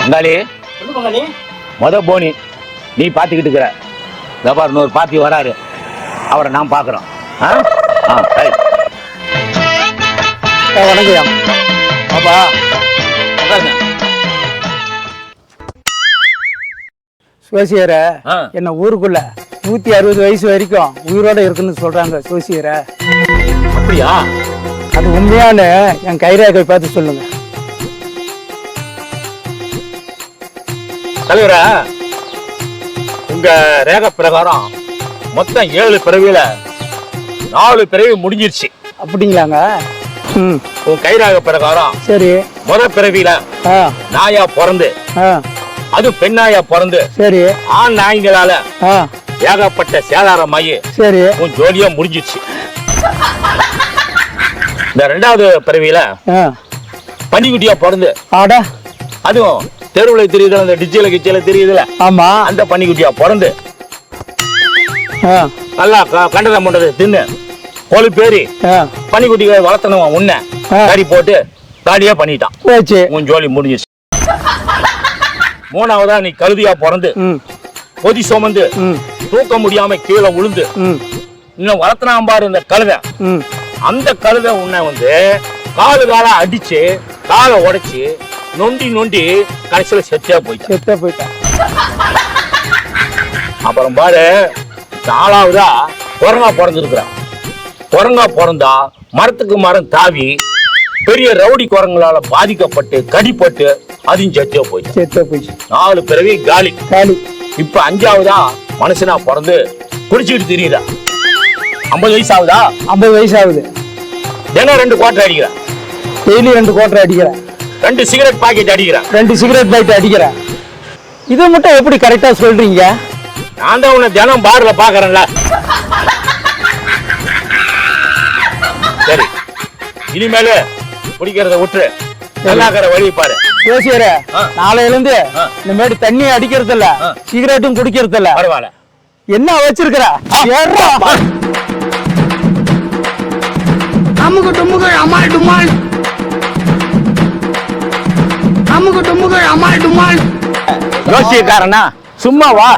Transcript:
பங்காளி மொத போனி நீ பார்த்துக்கிட்டு இருக்கிற வியாபாரம் இன்னொரு பார்ட்டி வராரு, அவரை நான் பார்க்குறோம். வணக்கம் பாப்பா. சோசியர என்ன ஊருக்குள்ள 160 வயசு வரைக்கும் உயிரோட இருக்குன்னு சொல்றாங்க சோசியர. அப்படியா? அது உண்மையான என் கைரேகை பார்த்து சொல்லுங்க. தலைவர, உங்க ரேக பிரகாரம் மொத்தம் 7 பிறவியில 4 பிறவி முடிஞ்சிருச்சு. அப்படிங்களாங்க? உன் கைரேக பிரகாரம் சரி, முத பிறவியில நாயா பிறந்து, அது பெண்ணாயா பிறந்து, சரி, ஆண் நாய்களால ஏகப்பட்ட சேதாரமாயி சரி உன் ஜோலியா முடிஞ்சிருச்சு. இந்த 2வது பிறவியில பன்னிக்குட்டியா பிறந்து, அதுவும் தெருவுல தெரியுதுல, அந்த டிஜில தெரியுதுல, ஆமா, அந்த பன்னிக்குட்டியா பிறந்து நல்லா கண்டதம் பண்றது தின்னு கோழி பேரி பன்னிக்குட்டிகளை வளர்த்தனவன் உன்ன கறி போட்டு காலியா பண்ணிட்டான். உன் ஜோலி முடிஞ்சிருச்சு. 3வதா நீ கழுதியா பிறந்து பொதி சுமந்து தூக்க முடியாம கீழே விழுந்து இன்னும் வளர்த்தனாம் பாரு இந்த கழுதை. அந்த கழுதை உன்னை வந்து காலா அடிச்சு காலை உடைச்சு நொண்டி கடைசியில செத்தே போயிட்டான். அப்புறம் பாரு 4வதா குரங்கா பிறந்திருக்கிறான். குரங்கா பிறந்தா மரத்துக்கு மரம் தாவி பெரிய ரவுடி குரங்களால பாதிக்கப்பட்டு கடிப்பட்டு அதையும் செத்தே போயிடுச்சு. 4 பிறவி காலி. இப்ப 5வதா மனுஷனா பிறந்து குடிச்சுக்கிட்டு தெரியுதா? 50 வயசு ஆகுதா? 50 வயசு ஆகுது. தினம் 2 குவார்டர் அடிக்கிறேன். டெய்லி 2 குவார்டர் அடிக்கிறேன். 2 சிகரெட் பாக்கெட் அடிக்கிறேன். 2 சிகரெட் பாக்கெட் அடிக்கிறேன். இதை மட்டும் எப்படி கரெக்டா சொல்றீங்க? நான் தான் உன்னை தினம் பார்ல பாக்குறேன்ல. சரி, இனிமேல குடிக்கிறத விட்டு நல்லாக்கிற வழி பாரு. ஜோசியர, நாளையில இருந்து இந்த மாதிரி தண்ணி அடிக்கிறது இல்ல, சிகரெட்டும் குடிக்கிறது இல்ல. பரவாயில்ல. என்ன வச்சிருக்கிற? அமுகு டுமுகு அமால் டுமால், அமுகு டுமுகு அமால் டுமால். ஜோசியக்காரனா? சும்மா வா.